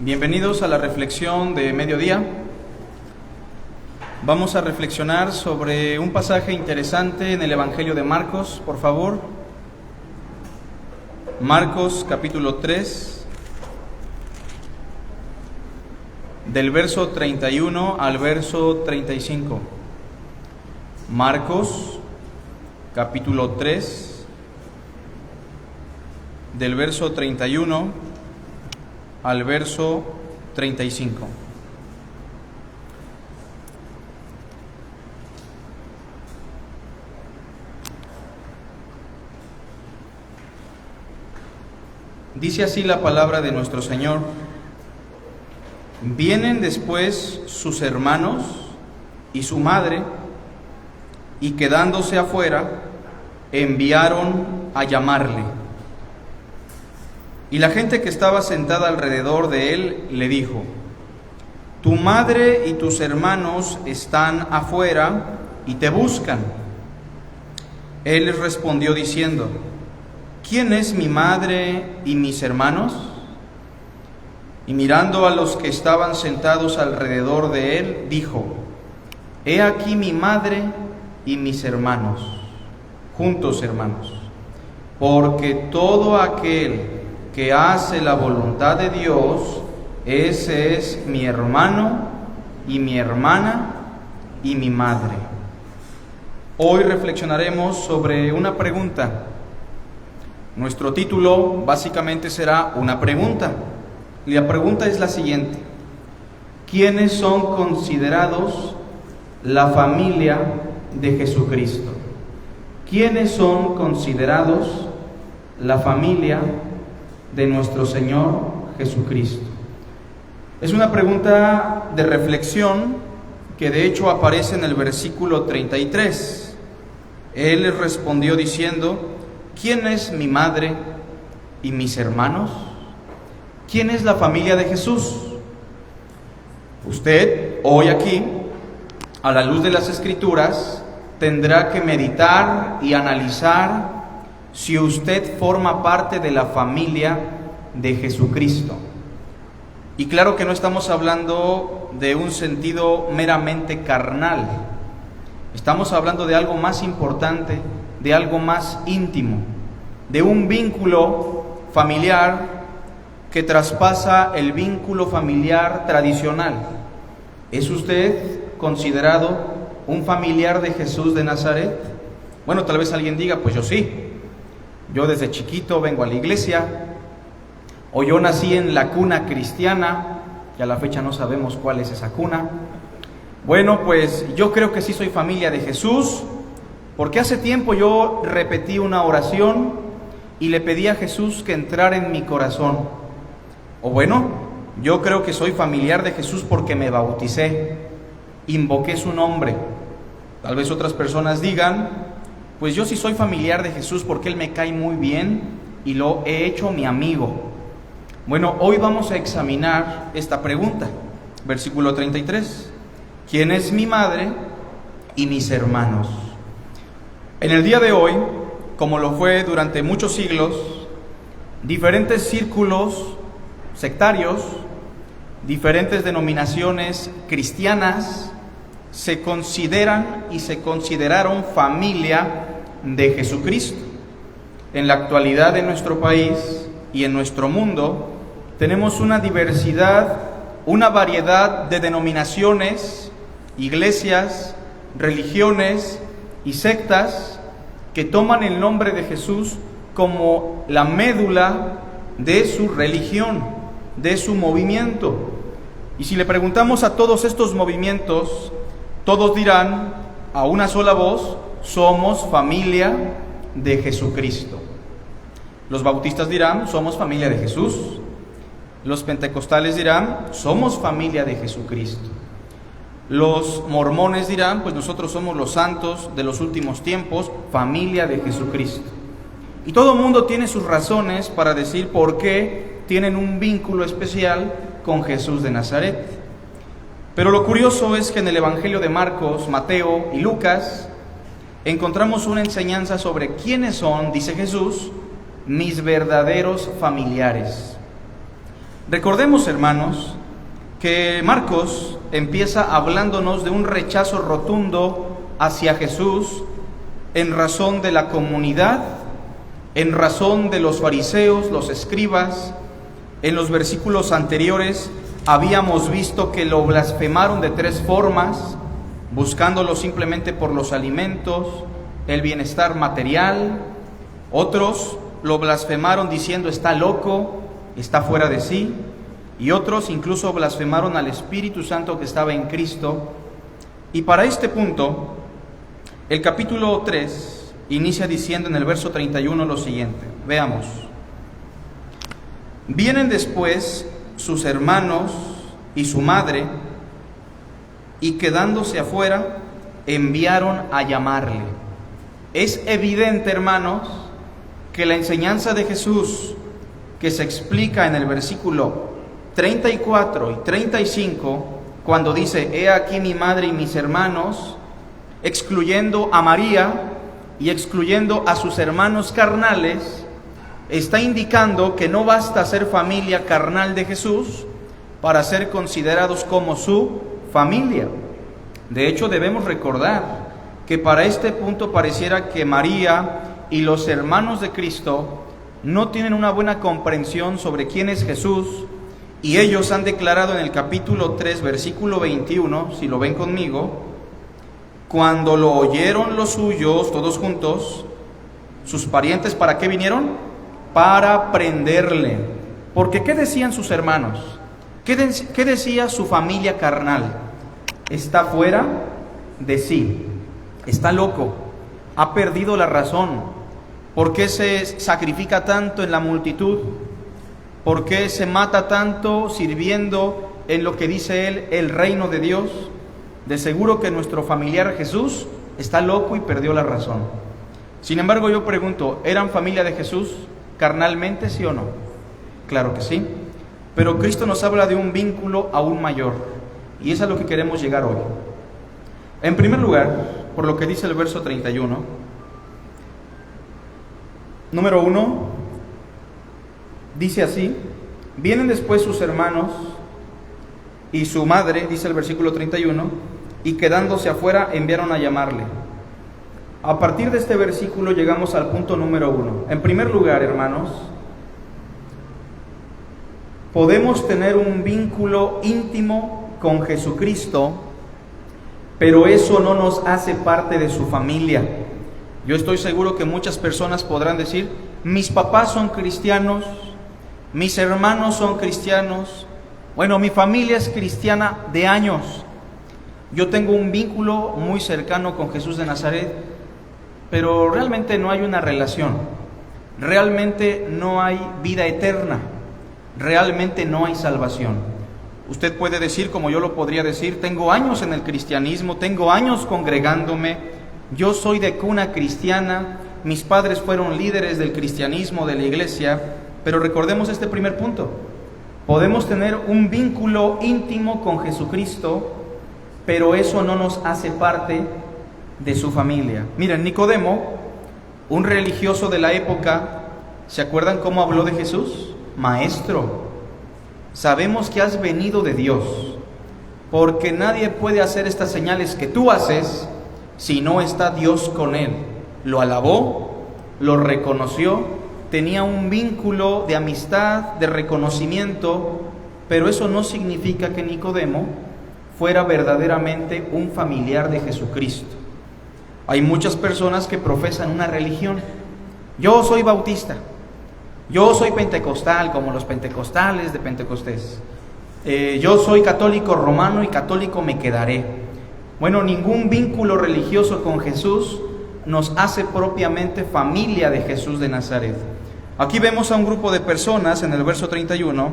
Bienvenidos a la reflexión de mediodía. Vamos a reflexionar sobre un pasaje interesante en el Evangelio de Marcos, por favor. Marcos capítulo 3, del verso 31 al verso 35. Marcos capítulo 3, del verso 31 al verso 35. Dice así la palabra de nuestro Señor: Vienen después sus hermanos y su madre, y quedándose afuera, enviaron a llamarle. Y la gente que estaba sentada alrededor de él le dijo: Tu madre y tus hermanos están afuera y te buscan. Él les respondió diciendo: ¿Quién es mi madre y mis hermanos? Y mirando a los que estaban sentados alrededor de él, dijo: He aquí mi madre y mis hermanos, juntos hermanos, porque todo aquel que hace la voluntad de Dios, ese es mi hermano y mi hermana y mi madre. Hoy reflexionaremos sobre una pregunta. Nuestro título básicamente será una pregunta. Y la pregunta es la siguiente: ¿quiénes son considerados la familia de Jesucristo? ¿Quiénes son considerados la familia de nuestro Señor Jesucristo? Es una pregunta de reflexión que de hecho aparece en el versículo 33. Él les respondió diciendo: ¿quién es mi madre y mis hermanos? ¿Quién es la familia de Jesús? Usted, hoy aquí, a la luz de las Escrituras, tendrá que meditar y analizar si usted forma parte de la familia de Jesucristo. Y claro que no estamos hablando de un sentido meramente carnal. Estamos hablando de algo más importante, de algo más íntimo, de un vínculo familiar que traspasa el vínculo familiar tradicional. ¿Es usted considerado un familiar de Jesús de Nazaret? Bueno, tal vez alguien diga: pues yo sí. Yo desde chiquito vengo a la iglesia, o yo nací en la cuna cristiana, que a la fecha no sabemos cuál es esa cuna. Bueno, pues yo creo que sí soy familia de Jesús, porque hace tiempo yo repetí una oración y le pedí a Jesús que entrara en mi corazón. O bueno, yo creo que soy familiar de Jesús porque me bauticé, invoqué su nombre. Tal vez otras personas digan: pues yo sí soy familiar de Jesús porque Él me cae muy bien y lo he hecho mi amigo. Bueno, hoy vamos a examinar esta pregunta. Versículo 33. ¿Quién es mi madre y mis hermanos? En el día de hoy, como lo fue durante muchos siglos, diferentes círculos sectarios, diferentes denominaciones cristianas se consideran y se consideraron familia de Jesucristo. En la actualidad de nuestro país y en nuestro mundo tenemos una diversidad, una variedad de denominaciones, iglesias, religiones y sectas que toman el nombre de Jesús como la médula de su religión, de su movimiento. Y si le preguntamos a todos estos movimientos, todos dirán a una sola voz: somos familia de Jesucristo. Los bautistas dirán: somos familia de Jesús. Los pentecostales dirán: somos familia de Jesucristo. Los mormones dirán: pues nosotros somos los santos de los últimos tiempos, familia de Jesucristo. Y todo el mundo tiene sus razones para decir por qué tienen un vínculo especial con Jesús de Nazaret. Pero lo curioso es que en el Evangelio de Marcos, Mateo y Lucas encontramos una enseñanza sobre quiénes son, dice Jesús, mis verdaderos familiares. Recordemos, hermanos, que Marcos empieza hablándonos de un rechazo rotundo hacia Jesús en razón de la comunidad, en razón de los fariseos, los escribas. En los versículos anteriores habíamos visto que lo blasfemaron de 3 formas, buscándolo simplemente por los alimentos, el bienestar material. Otros lo blasfemaron diciendo está loco, está fuera de sí. Y otros incluso blasfemaron al Espíritu Santo que estaba en Cristo. Y para este punto, el capítulo 3 inicia diciendo en el verso 31 lo siguiente. Veamos. Vienen después sus hermanos y su madre, y quedándose afuera, enviaron a llamarle. Es evidente, hermanos, que la enseñanza de Jesús, que se explica en el versículo 34 y 35, cuando dice, he aquí mi madre y mis hermanos, excluyendo a María y excluyendo a sus hermanos carnales, está indicando que no basta ser familia carnal de Jesús para ser considerados como su familia. De hecho, debemos recordar que para este punto pareciera que María y los hermanos de Cristo no tienen una buena comprensión sobre quién es Jesús, y ellos han declarado en el capítulo 3, versículo 21, si lo ven conmigo, cuando lo oyeron los suyos, todos juntos, sus parientes, ¿para qué vinieron? Para prenderle. Porque ¿qué decían sus hermanos? ¿Qué decía su familia carnal? Está fuera de sí, está loco, ha perdido la razón. ¿Por qué se sacrifica tanto en la multitud? ¿Por qué se mata tanto sirviendo en lo que dice él, el reino de Dios? De seguro que nuestro familiar Jesús está loco y perdió la razón. Sin embargo, yo pregunto, ¿eran familia de Jesús carnalmente, sí o no? Claro que sí. Pero Cristo nos habla de un vínculo aún mayor, y es a lo que queremos llegar hoy. En primer lugar, por lo que dice el verso 31, número 1, dice así, vienen después sus hermanos y su madre, dice el versículo 31, y quedándose afuera enviaron a llamarle. A partir de este versículo llegamos al punto número 1. En primer lugar, hermanos, podemos tener un vínculo íntimo con Jesucristo, pero eso no nos hace parte de su familia. Yo estoy seguro que muchas personas podrán decir, mis papás son cristianos, mis hermanos son cristianos, bueno, mi familia es cristiana de años, yo tengo un vínculo muy cercano con Jesús de Nazaret, pero realmente no hay una relación, realmente no hay vida eterna, realmente no hay salvación. Usted puede decir, como yo lo podría decir, tengo años en el cristianismo, tengo años congregándome, yo soy de cuna cristiana, mis padres fueron líderes del cristianismo, de la iglesia, pero recordemos este primer punto. Podemos tener un vínculo íntimo con Jesucristo, pero eso no nos hace parte de su familia. Miren, Nicodemo, un religioso de la época, ¿se acuerdan cómo habló de Jesús? Maestro, sabemos que has venido de Dios, porque nadie puede hacer estas señales que tú haces si no está Dios con él. Lo alabó, lo reconoció, tenía un vínculo de amistad, de reconocimiento, pero eso no significa que Nicodemo fuera verdaderamente un familiar de Jesucristo. Hay muchas personas que profesan una religión. Yo soy bautista, yo soy pentecostal, como los pentecostales de Pentecostés. Yo soy católico romano y católico me quedaré. Bueno, ningún vínculo religioso con Jesús nos hace propiamente familia de Jesús de Nazaret. Aquí vemos a un grupo de personas en el verso 31,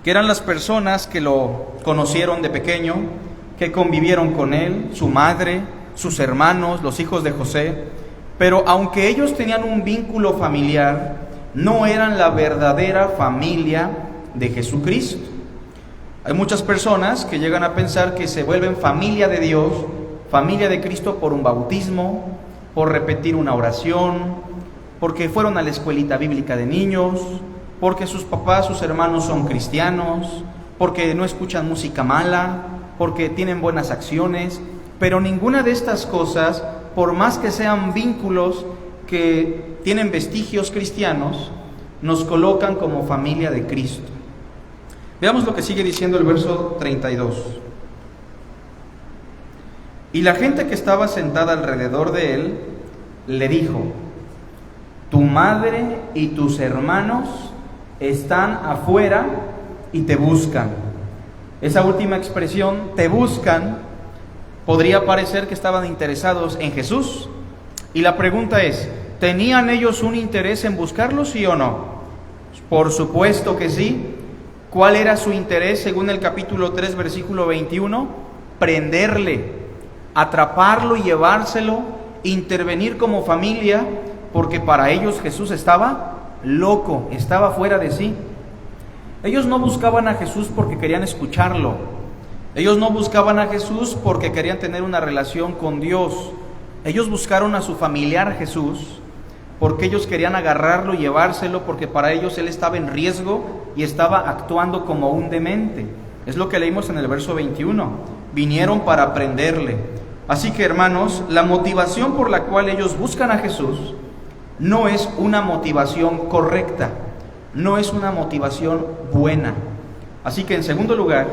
que eran las personas que lo conocieron de pequeño, que convivieron con él, su madre, sus hermanos, los hijos de José, pero aunque ellos tenían un vínculo familiar, no eran la verdadera familia de Jesucristo. Hay muchas personas que llegan a pensar que se vuelven familia de Dios, familia de Cristo por un bautismo, por repetir una oración, porque fueron a la escuelita bíblica de niños, porque sus papás, sus hermanos son cristianos, porque no escuchan música mala, porque tienen buenas acciones, pero ninguna de estas cosas, por más que sean vínculos que tienen vestigios cristianos, nos colocan como familia de Cristo. Veamos lo que sigue diciendo el verso 32. Y la gente que estaba sentada alrededor de él le dijo: tu madre y tus hermanos están afuera y te buscan. Esa última expresión, te buscan, podría parecer que estaban interesados en Jesús. Y la pregunta es, ¿tenían ellos un interés en buscarlo, sí o no? Por supuesto que sí. ¿Cuál era su interés según el capítulo 3, versículo 21? Prenderle, atraparlo y llevárselo, intervenir como familia, porque para ellos Jesús estaba loco, estaba fuera de sí. Ellos no buscaban a Jesús porque querían escucharlo. Ellos no buscaban a Jesús porque querían tener una relación con Dios. Ellos buscaron a su familiar Jesús porque ellos querían agarrarlo y llevárselo, porque para ellos él estaba en riesgo y estaba actuando como un demente. Es lo que leímos en el verso 21. Vinieron para prenderle. Así que, hermanos, la motivación por la cual ellos buscan a Jesús no es una motivación correcta, no es una motivación buena. Así que, en segundo lugar,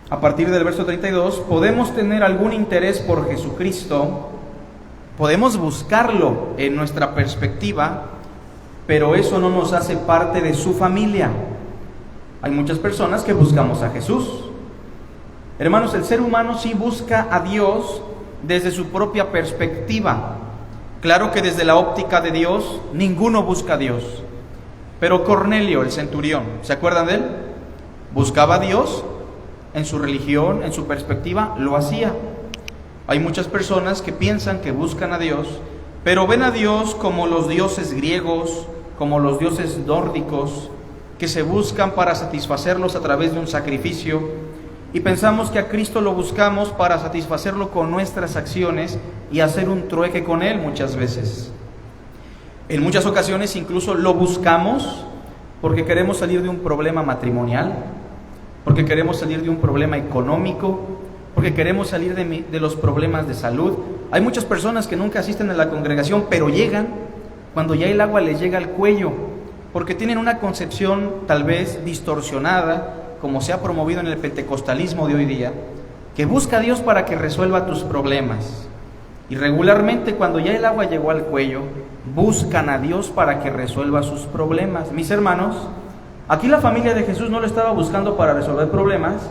a partir del verso 32, podemos tener algún interés por Jesucristo, podemos buscarlo en nuestra perspectiva, pero eso no nos hace parte de su familia. Hay muchas personas que buscamos a Jesús. Hermanos, el ser humano sí busca a Dios desde su propia perspectiva. Claro que desde la óptica de Dios, ninguno busca a Dios. Pero Cornelio, el centurión, ¿se acuerdan de él? Buscaba a Dios en su religión, en su perspectiva, lo hacía. Hay muchas personas que piensan que buscan a Dios, pero ven a Dios como los dioses griegos, como los dioses nórdicos, que se buscan para satisfacerlos a través de un sacrificio. Y pensamos que a Cristo lo buscamos para satisfacerlo con nuestras acciones y hacer un trueque con Él muchas veces. En muchas ocasiones incluso lo buscamos porque queremos salir de un problema matrimonial, porque queremos salir de un problema económico, porque queremos salir de los problemas de salud. Hay muchas personas que nunca asisten a la congregación, pero llegan cuando ya el agua les llega al cuello, porque tienen una concepción tal vez distorsionada, como se ha promovido en el pentecostalismo de hoy día, que busca a Dios para que resuelva tus problemas. Y regularmente cuando ya el agua llegó al cuello, buscan a Dios para que resuelva sus problemas. Mis hermanos, aquí la familia de Jesús no lo estaba buscando para resolver problemas,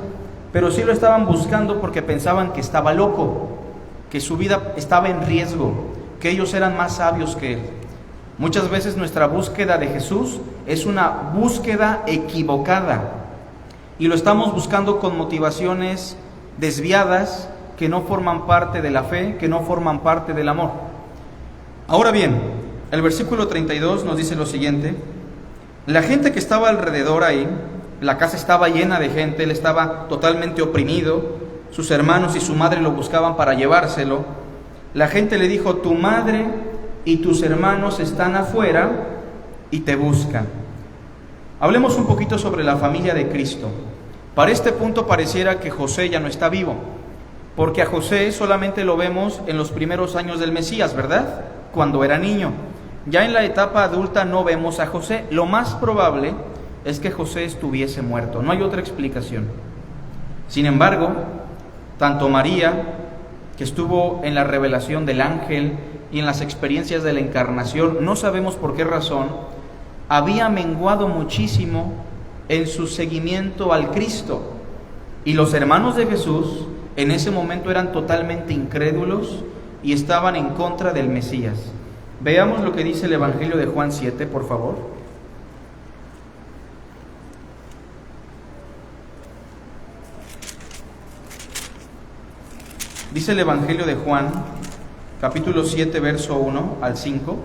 pero sí lo estaban buscando porque pensaban que estaba loco, que su vida estaba en riesgo, que ellos eran más sabios que él. Muchas veces nuestra búsqueda de Jesús es una búsqueda equivocada, y lo estamos buscando con motivaciones desviadas que no forman parte de la fe, que no forman parte del amor. Ahora bien, el versículo 32 nos dice lo siguiente: la gente que estaba alrededor ahí, la casa estaba llena de gente, él estaba totalmente oprimido, sus hermanos y su madre lo buscaban para llevárselo. La gente le dijo: tu madre y tus hermanos están afuera y te buscan. Hablemos un poquito sobre la familia de Cristo. Para este punto pareciera que José ya no está vivo, porque a José solamente lo vemos en los primeros años del Mesías, ¿verdad? Cuando era niño. Ya en la etapa adulta no vemos a José. Lo más probable es que José estuviese muerto, no hay otra explicación. Sin embargo, tanto María, que estuvo en la revelación del ángel y en las experiencias de la encarnación, no sabemos por qué razón, había menguado muchísimo en su seguimiento al Cristo. Y los hermanos de Jesús en ese momento eran totalmente incrédulos y estaban en contra del Mesías. Veamos lo que dice el Evangelio de Juan 7, por favor. Dice el Evangelio de Juan, capítulo 7, verso 1 al 5.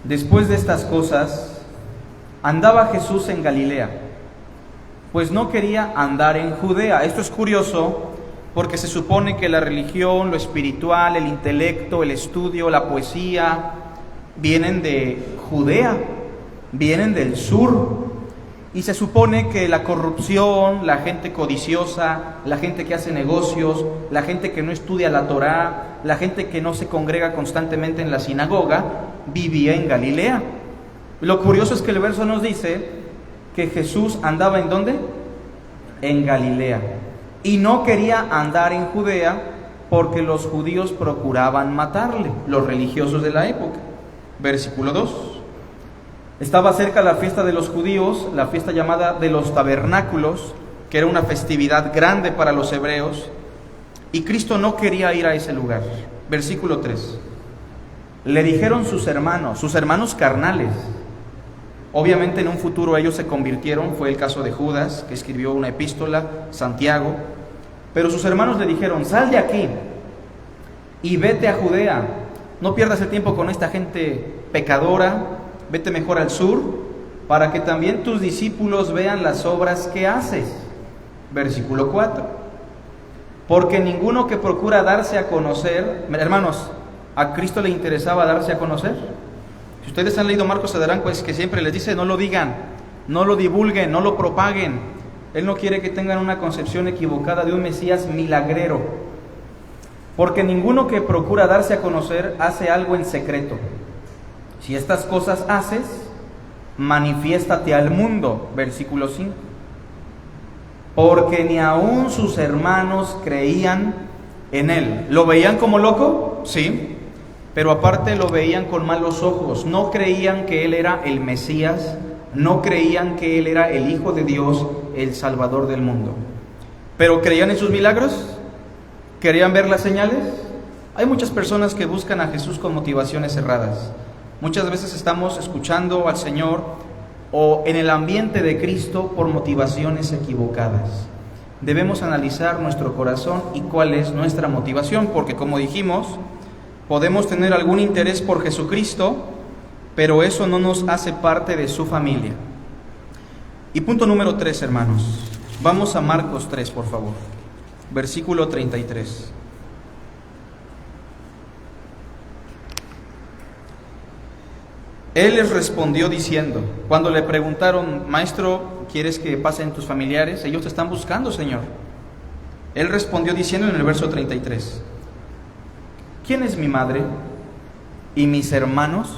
Después de estas cosas, andaba Jesús en Galilea, pues no quería andar en Judea. Esto es curioso, porque se supone que la religión, lo espiritual, el intelecto, el estudio, la poesía, vienen de Judea, vienen del sur, y se supone que la corrupción, la gente codiciosa, la gente que hace negocios, la gente que no estudia la Torá, la gente que no se congrega constantemente en la sinagoga, vivía en Galilea. Lo curioso es que el verso nos dice que Jesús andaba ¿en dónde? En Galilea. Y no quería andar en Judea porque los judíos procuraban matarle, los religiosos de la época. Versículo 2. Estaba cerca la fiesta de los judíos, la fiesta llamada de los tabernáculos, que era una festividad grande para los hebreos, y Cristo no quería ir a ese lugar. Versículo 3. Le dijeron sus hermanos carnales. Obviamente en un futuro ellos se convirtieron, fue el caso de Judas, que escribió una epístola, Santiago, pero sus hermanos le dijeron: sal de aquí y vete a Judea, no pierdas el tiempo con esta gente pecadora, vete mejor al sur, para que también tus discípulos vean las obras que haces. Versículo 4. Porque ninguno que procura darse a conocer, hermanos, ¿a Cristo le interesaba darse a conocer? Si ustedes han leído Marcos, se darán pues que siempre les dice: no lo digan, no lo divulguen, no lo propaguen. Él no quiere que tengan una concepción equivocada de un Mesías milagrero. Porque ninguno que procura darse a conocer hace algo en secreto. Si estas cosas haces, manifiéstate al mundo. Versículo 5. Porque ni aun sus hermanos creían en él. ¿Lo veían como loco? Sí. Pero aparte lo veían con malos ojos. No creían que él era el Mesías, no creían que él era el Hijo de Dios, el Salvador del mundo. ¿Pero creían en sus milagros? ¿Querían ver las señales? Hay muchas personas que buscan a Jesús con motivaciones erradas. Muchas veces estamos escuchando al Señor o en el ambiente de Cristo por motivaciones equivocadas. Debemos analizar nuestro corazón y cuál es nuestra motivación, porque como dijimos, podemos tener algún interés por Jesucristo, pero eso no nos hace parte de su familia. Y punto número 3, hermanos. Vamos a Marcos 3, por favor. Versículo 33. Él les respondió diciendo, cuando le preguntaron: Maestro, ¿quieres que pasen tus familiares? Ellos te están buscando, Señor. Él respondió diciendo en el verso 33, ¿quién es mi madre y mis hermanos?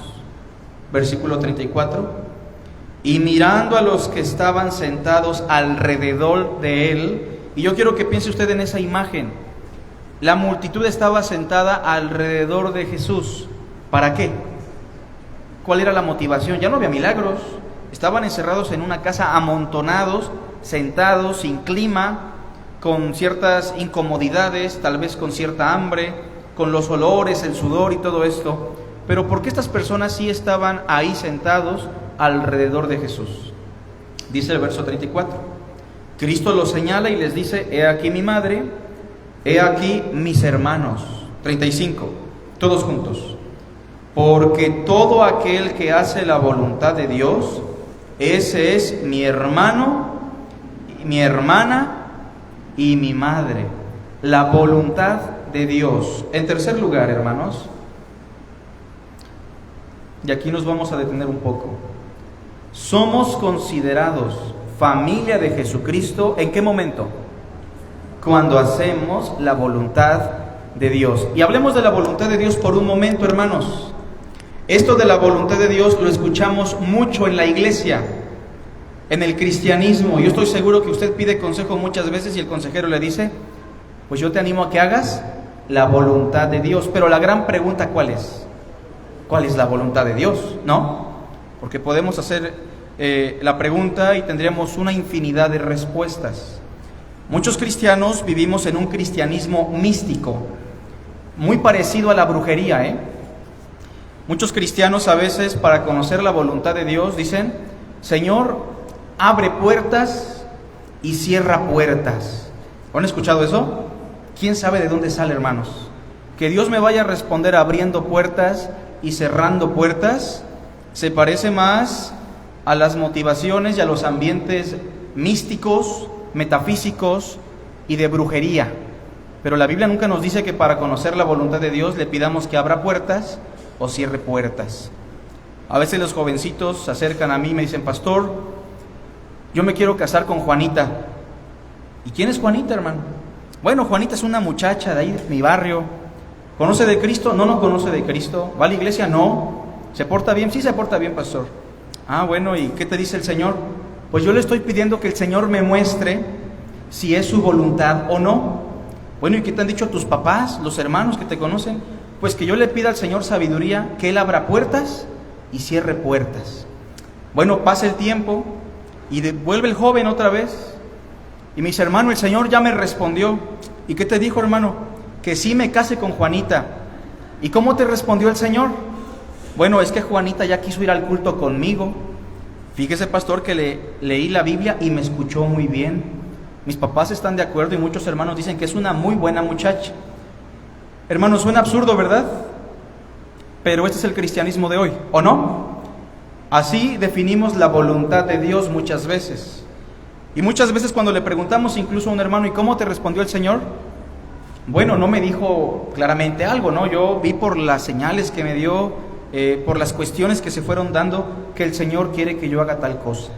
Versículo 34. Y mirando a los que estaban sentados alrededor de él, y yo quiero que piense usted en esa imagen. La multitud estaba sentada alrededor de Jesús. ¿Para qué? ¿Cuál era la motivación? Ya no había milagros. Estaban encerrados en una casa, amontonados, sentados, sin clima, con ciertas incomodidades, tal vez con cierta hambre, con los olores, el sudor y todo esto. Pero ¿por qué estas personas sí estaban ahí sentados alrededor de Jesús? Dice el verso 34. Cristo los señala y les dice: he aquí mi madre, he aquí mis hermanos. 35. Todos juntos. Porque todo aquel que hace la voluntad de Dios, ese es mi hermano, mi hermana y mi madre. La voluntad de Dios. En tercer lugar, hermanos, y aquí nos vamos a detener un poco. Somos considerados familia de Jesucristo, ¿en qué momento? Cuando hacemos la voluntad de Dios. Y hablemos de la voluntad de Dios por un momento, hermanos. Esto de la voluntad de Dios lo escuchamos mucho en la iglesia, en el cristianismo. Yo estoy seguro que usted pide consejo muchas veces y el consejero le dice: pues yo te animo a que hagas la voluntad de Dios. Pero la gran pregunta, ¿cuál es? ¿Cuál es la voluntad de Dios? ¿No? Porque podemos hacer la pregunta y tendríamos una infinidad de respuestas. Muchos cristianos vivimos en un cristianismo místico, muy parecido a la brujería, Muchos cristianos a veces, para conocer la voluntad de Dios, dicen: Señor, abre puertas y cierra puertas. ¿Han escuchado eso? ¿Quién sabe de dónde sale, hermanos? Que Dios me vaya a responder abriendo puertas y cerrando puertas, se parece más a las motivaciones y a los ambientes místicos, metafísicos y de brujería. Pero la Biblia nunca nos dice que para conocer la voluntad de Dios le pidamos que abra puertas o cierre puertas. A veces los jovencitos se acercan a mí y me dicen: pastor, yo me quiero casar con Juanita. ¿Y quién es Juanita, hermano? Bueno, Juanita es una muchacha de ahí de mi barrio. ¿Conoce de Cristo? No, no conoce de Cristo. ¿Va a la iglesia? No. ¿Se porta bien? Sí, se porta bien, pastor. Ah, bueno, ¿y qué te dice el Señor? Pues yo le estoy pidiendo que el Señor me muestre si es su voluntad o no. Bueno, ¿y qué te han dicho tus papás, los hermanos que te conocen? Pues que yo le pida al Señor sabiduría, que Él abra puertas y cierre puertas. Bueno, pasa el tiempo y vuelve el joven otra vez y me dice: hermano, el Señor ya me respondió. ¿Y qué te dijo, hermano? Que sí me case con Juanita. ¿Y cómo te respondió el Señor? Bueno, es que Juanita ya quiso ir al culto conmigo. Fíjese, pastor, que leí la Biblia y me escuchó muy bien. Mis papás están de acuerdo y muchos hermanos dicen que es una muy buena muchacha. Hermanos, suena absurdo, ¿verdad? Pero este es el cristianismo de hoy, ¿o no? Así definimos la voluntad de Dios muchas veces. Y muchas veces cuando le preguntamos incluso a un hermano: ¿y cómo te respondió el Señor? Bueno, no me dijo claramente algo, ¿no? Yo vi por las señales que me dio, por las cuestiones que se fueron dando, que el Señor quiere que yo haga tal cosa.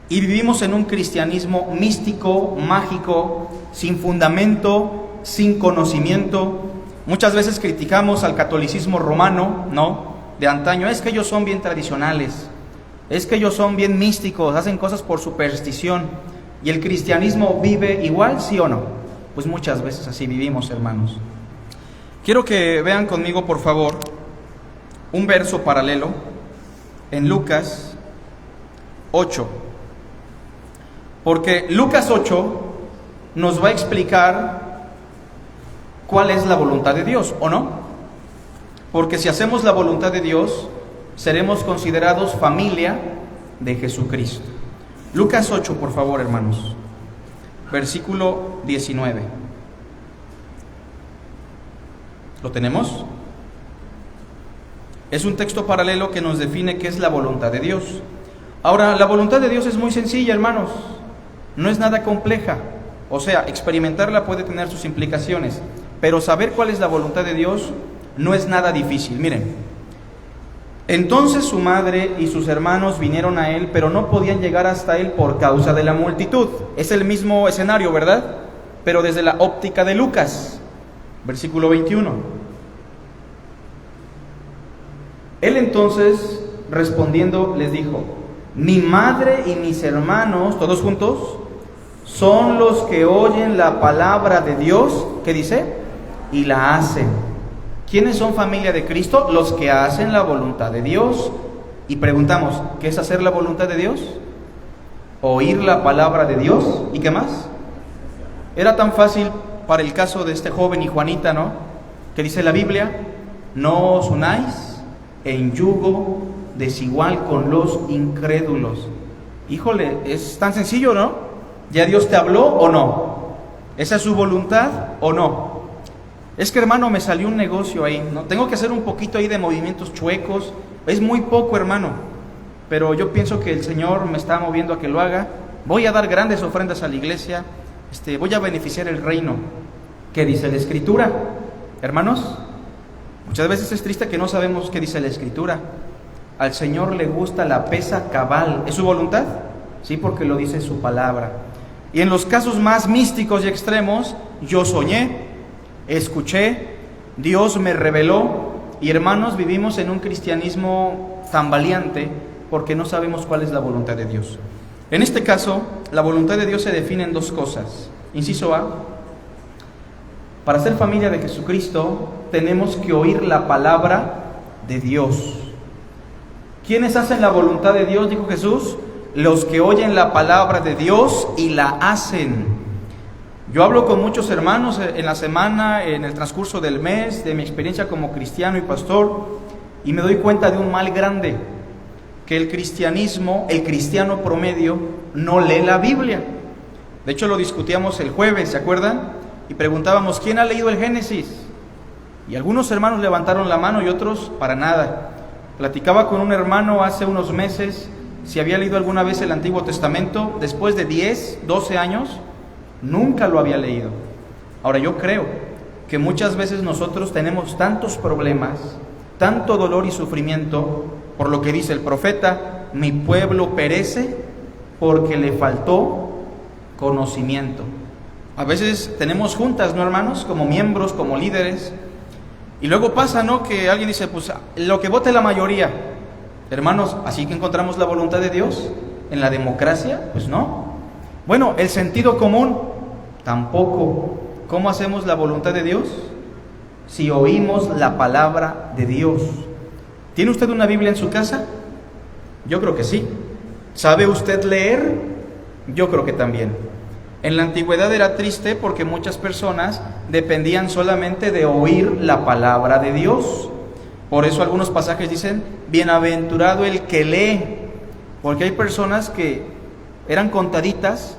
Y vivimos en un cristianismo místico, mágico, sin fundamento, sin conocimiento. Muchas veces criticamos al catolicismo romano, ¿no?, de antaño. Es que ellos son bien tradicionales, es que ellos son bien místicos, hacen cosas por superstición. ¿Y el cristianismo vive igual, sí o no? Pues muchas veces así vivimos, hermanos. Quiero que vean conmigo, por favor, un verso paralelo en Lucas 8. Porque Lucas 8 nos va a explicar cuál es la voluntad de Dios, ¿o no? Porque si hacemos la voluntad de Dios, seremos considerados familia de Jesucristo. Lucas 8, por favor, hermanos. Versículo 19. ¿Lo tenemos? Es un texto paralelo que nos define qué es la voluntad de Dios. Ahora, la voluntad de Dios es muy sencilla, hermanos. No es nada compleja. O sea, experimentarla puede tener sus implicaciones, pero saber cuál es la voluntad de Dios no es nada difícil. Miren: entonces su madre y sus hermanos vinieron a él, pero no podían llegar hasta él por causa de la multitud. Es el mismo escenario, ¿verdad? Pero desde la óptica de Lucas. Versículo 21. Él entonces, respondiendo, les dijo: mi madre y mis hermanos, todos juntos, son los que oyen la palabra de Dios, ¿qué dice? Y la hacen. ¿Quiénes son familia de Cristo? Los que hacen la voluntad de Dios. Y preguntamos: ¿qué es hacer la voluntad de Dios? Oír la palabra de Dios. ¿Y qué más? Era tan fácil para el caso de este joven y Juanita, ¿no? Que dice la Biblia: no os unáis en yugo desigual con los incrédulos. Híjole, es tan sencillo, ¿no? ¿Ya Dios te habló o no? ¿Esa es su voluntad o no? Es que, hermano, me salió un negocio ahí, ¿no? Tengo que hacer un poquito ahí de movimientos chuecos. Es muy poco, hermano, pero yo pienso que el Señor me está moviendo a que lo haga. Voy a dar grandes ofrendas a la iglesia, voy a beneficiar el reino. ¿Qué dice la Escritura? Hermanos, muchas veces es triste que no sabemos qué dice la Escritura. Al Señor le gusta la pesa cabal. ¿Es su voluntad? Sí, porque lo dice su palabra. Y en los casos más místicos y extremos, yo soñé, escuché, Dios me reveló. Y hermanos, vivimos en un cristianismo tambaleante porque no sabemos cuál es la voluntad de Dios. En este caso, la voluntad de Dios se define en dos cosas. Inciso A: para ser familia de Jesucristo tenemos que oír la palabra de Dios. ¿Quiénes hacen la voluntad de Dios?, dijo Jesús. Los que oyen la palabra de Dios y la hacen. Yo hablo con muchos hermanos en la semana, en el transcurso del mes, de mi experiencia como cristiano y pastor, y me doy cuenta de un mal grande: que el cristiano promedio, no lee la Biblia. De hecho, lo discutíamos el jueves, ¿se acuerdan? Y preguntábamos: ¿quién ha leído el Génesis? Y algunos hermanos levantaron la mano y otros para nada. Platicaba con un hermano hace unos meses si había leído alguna vez el Antiguo Testamento. Después de 10, 12 años, nunca lo había leído. Ahora yo creo que muchas veces nosotros tenemos tantos problemas, tanto dolor y sufrimiento, por lo que dice el profeta: mi pueblo perece porque le faltó conocimiento. A veces tenemos juntas, ¿no, hermanos? Como miembros, como líderes, y luego pasa, ¿no?, que alguien dice, pues lo que vote la mayoría. Hermanos, ¿así que encontramos la voluntad de Dios en la democracia? Pues no. Bueno, el sentido común, tampoco. ¿Cómo hacemos la voluntad de Dios? Si oímos la palabra de Dios. ¿Tiene usted una Biblia en su casa? Yo creo que sí. ¿Sabe usted leer? Yo creo que también. En la antigüedad era triste porque muchas personas dependían solamente de oír la palabra de Dios. Por eso algunos pasajes dicen, bienaventurado el que lee, porque hay personas que eran contaditas,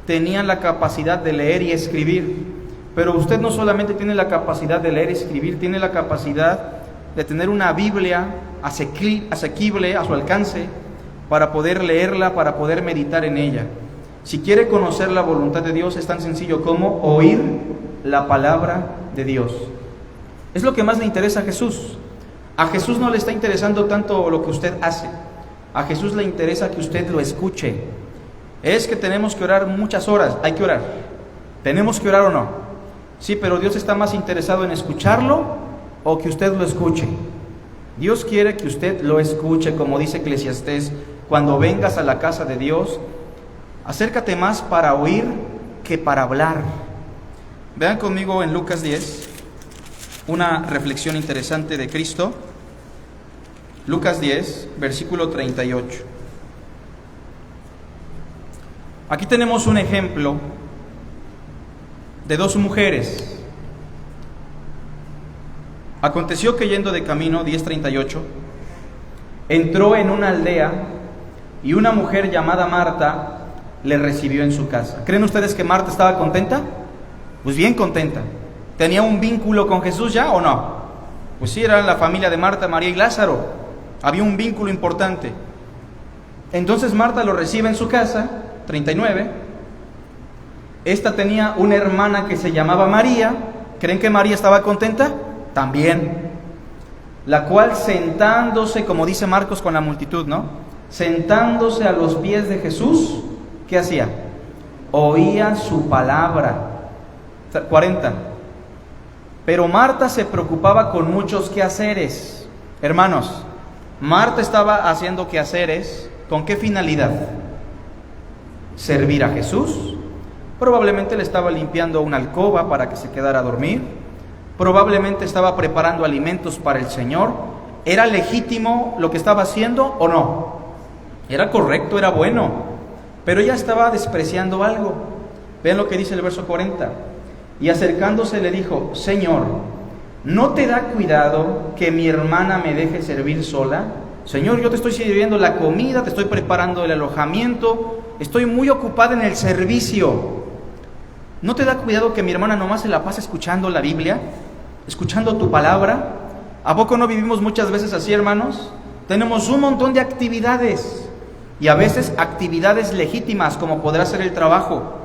tenían la capacidad de leer y escribir, pero usted no solamente tiene la capacidad de leer y escribir, tiene la capacidad de tener una Biblia asequible a su alcance para poder leerla, para poder meditar en ella. Si quiere conocer la voluntad de Dios, es tan sencillo como oír la palabra de Dios. Es lo que más le interesa a Jesús. A Jesús no le está interesando tanto lo que usted hace. A Jesús le interesa que usted lo escuche. Es que tenemos que orar muchas horas. Hay que orar. ¿Tenemos que orar o no? Sí, pero Dios está más interesado en escucharlo o que usted lo escuche. Dios quiere que usted lo escuche, como dice Eclesiastés: cuando vengas a la casa de Dios, acércate más para oír que para hablar. Vean conmigo en Lucas 10, una reflexión interesante de Cristo. Lucas 10, versículo 38. Aquí tenemos un ejemplo de dos mujeres. Aconteció que yendo de camino, 10:38, entró en una aldea y una mujer llamada Marta le recibió en su casa. ¿Creen ustedes que Marta estaba contenta? Pues bien contenta. ¿Tenía un vínculo con Jesús ya o no? Pues sí, era la familia de Marta, María y Lázaro. Había un vínculo importante. Entonces Marta lo recibe en su casa, 39. Esta tenía una hermana que se llamaba María. ¿Creen que María estaba contenta? También. La cual, sentándose, como dice Marcos, con la multitud, ¿no? Sentándose a los pies de Jesús, ¿qué hacía? Oía su palabra. 40. Pero Marta se preocupaba con muchos quehaceres. Hermanos, Marta estaba haciendo quehaceres. ¿Con qué finalidad? Servir a Jesús. Probablemente le estaba limpiando una alcoba para que se quedara a dormir. Probablemente estaba preparando alimentos para el Señor. ¿Era legítimo lo que estaba haciendo o no? Era correcto, era bueno. Pero ella estaba despreciando algo. Vean lo que dice el verso 40. Y acercándose le dijo: Señor, ¿no te da cuidado que mi hermana me deje servir sola? Señor, yo te estoy sirviendo la comida, te estoy preparando el alojamiento, estoy muy ocupada en el servicio. ¿No te da cuidado que mi hermana nomás se la pasa escuchando la Biblia, escuchando tu palabra? ¿A poco no vivimos muchas veces así, hermanos? Tenemos un montón de actividades, y a veces actividades legítimas, como podrá ser el trabajo,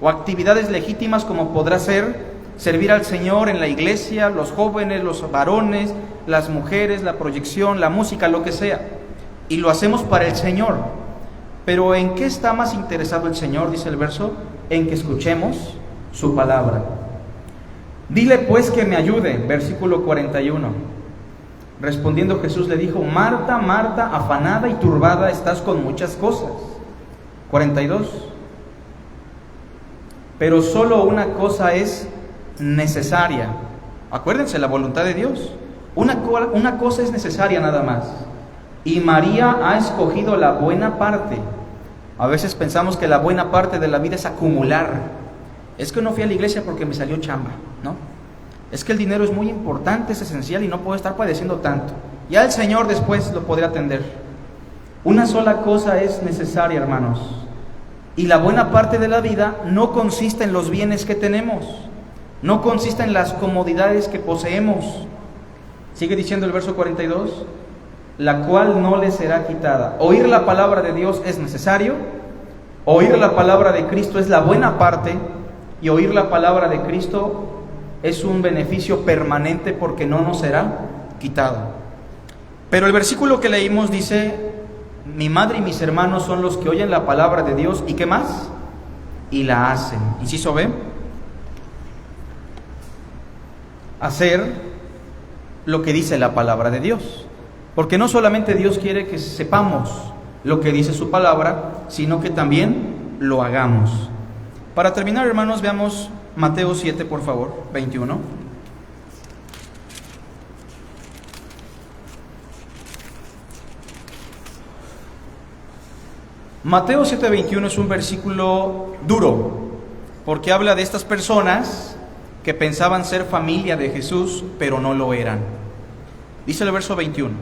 o actividades legítimas como podrá ser servir al Señor en la iglesia, los jóvenes, los varones, las mujeres, la proyección, la música, lo que sea. Y lo hacemos para el Señor. Pero ¿en qué está más interesado el Señor? Dice el verso, en que escuchemos su palabra. Dile pues que me ayude, versículo 41. Respondiendo Jesús le dijo: Marta, Marta, afanada y turbada estás con muchas cosas. 42. Pero solo una cosa es necesaria. Acuérdense, la voluntad de Dios. Una cosa es necesaria nada más. Y María ha escogido la buena parte. A veces pensamos que la buena parte de la vida es acumular. Es que no fui a la iglesia porque me salió chamba, ¿no? Es que el dinero es muy importante, es esencial y no puedo estar padeciendo tanto. Ya el Señor después lo podrá atender. Una sola cosa es necesaria, hermanos. Y la buena parte de la vida no consiste en los bienes que tenemos, no consiste en las comodidades que poseemos. Sigue diciendo el verso 42, la cual no le será quitada. Oír la palabra de Dios es necesario, oír la palabra de Cristo es la buena parte, Y oír la palabra de Cristo es un beneficio permanente porque no nos será quitado. Pero el versículo que leímos dice: mi madre y mis hermanos son los que oyen la palabra de Dios, ¿y qué más? Y la hacen. Inciso B: hacer lo que dice la palabra de Dios. Porque no solamente Dios quiere que sepamos lo que dice su palabra, sino que también lo hagamos. Para terminar, hermanos, veamos Mateo 7, por favor, 21. Mateo 7:21 es un versículo duro, porque habla de estas personas que pensaban ser familia de Jesús, pero no lo eran. Dice el verso 21: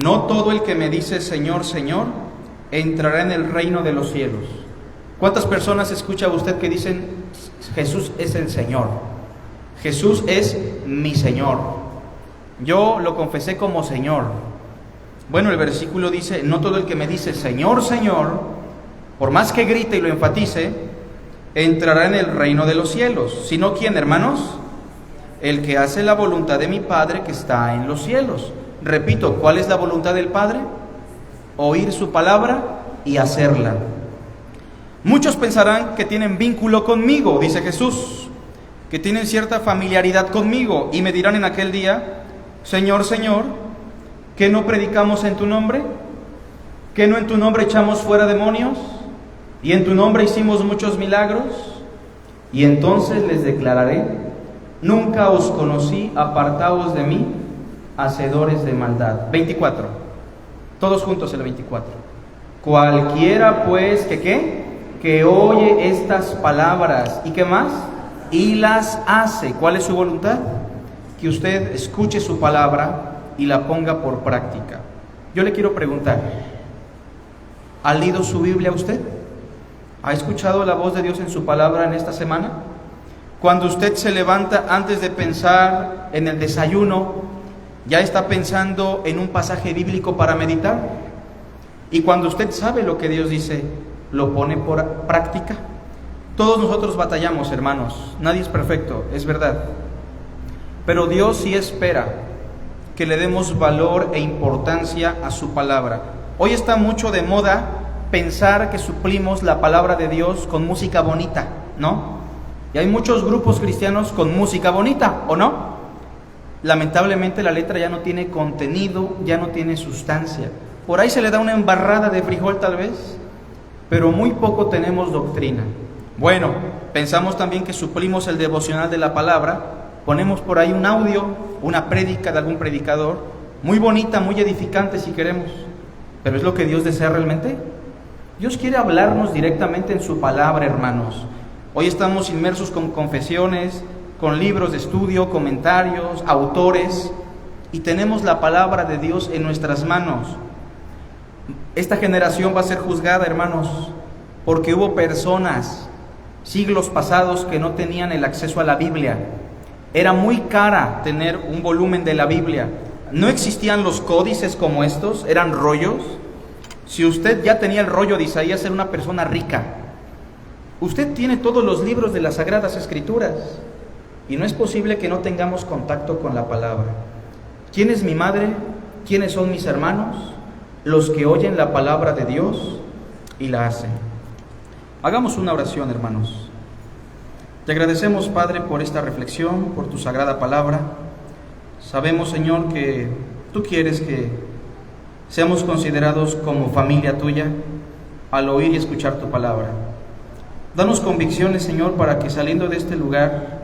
no todo el que me dice Señor, Señor, entrará en el reino de los cielos. ¿Cuántas personas escucha usted que dicen Jesús es el Señor? Jesús es mi Señor. Yo lo confesé como Señor. Bueno, el versículo dice: no todo el que me dice Señor, Señor, por más que grite y lo enfatice, entrará en el reino de los cielos. ¿Sino quién, hermanos? El que hace la voluntad de mi Padre que está en los cielos. Repito, ¿cuál es la voluntad del Padre? Oír su palabra y hacerla. Muchos pensarán que tienen vínculo conmigo, dice Jesús, que tienen cierta familiaridad conmigo, y me dirán en aquel día: Señor, Señor, ¿qué no predicamos en tu nombre? ¿Qué no en tu nombre echamos fuera demonios? ¿Y en tu nombre hicimos muchos milagros? Y entonces les declararé: nunca os conocí, apartaos de mí, hacedores de maldad. 24. Todos juntos el 24. Cualquiera pues que oye estas palabras, ¿y qué más? Y las hace. ¿Cuál es su voluntad? Que usted escuche su palabra y la ponga por práctica. Yo le quiero preguntar: ¿ha leído su Biblia usted? ¿Ha escuchado la voz de Dios en su palabra en esta semana? Cuando usted se levanta, antes de pensar en el desayuno, ¿ya está pensando en un pasaje bíblico para meditar? Y cuando usted sabe lo que Dios dice, ¿lo pone por práctica? Todos nosotros batallamos, hermanos. Nadie es perfecto, es verdad. Pero Dios sí espera que le demos valor e importancia a su palabra. Hoy está mucho de moda pensar que suplimos la palabra de Dios con música bonita, ¿no? Y hay muchos grupos cristianos con música bonita, ¿o no? Lamentablemente la letra ya no tiene contenido, ya no tiene sustancia. Por ahí se le da una embarrada de frijol tal vez, pero muy poco tenemos doctrina. Bueno, pensamos también que suplimos el devocional de la palabra, ponemos por ahí un audio, una prédica de algún predicador, muy bonita, muy edificante si queremos, pero ¿es lo que Dios desea realmente? Dios quiere hablarnos directamente en su palabra, hermanos. Hoy estamos inmersos con confesiones, con libros de estudio, comentarios, autores, y tenemos la palabra de Dios en nuestras manos. Esta generación va a ser juzgada, hermanos, porque hubo personas, siglos pasados, que no tenían el acceso a la Biblia. Era muy cara tener un volumen de la Biblia. No existían los códices como estos, eran rollos. Si usted ya tenía el rollo de Isaías, era una persona rica. Usted tiene todos los libros de las Sagradas Escrituras y no es posible que no tengamos contacto con la palabra. ¿Quién es mi madre? ¿Quiénes son mis hermanos? Los que oyen la palabra de Dios y la hacen. Hagamos una oración, hermanos. Te agradecemos, Padre, por esta reflexión, por tu sagrada palabra. Sabemos, Señor, que tú quieres que seamos considerados como familia tuya al oír y escuchar tu palabra. Danos convicciones, Señor, para que saliendo de este lugar,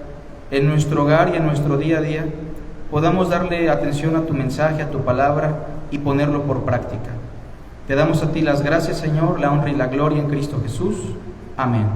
en nuestro hogar y en nuestro día a día, podamos darle atención a tu mensaje, a tu palabra y ponerlo por práctica. Te damos a ti las gracias, Señor, la honra y la gloria en Cristo Jesús. Amén.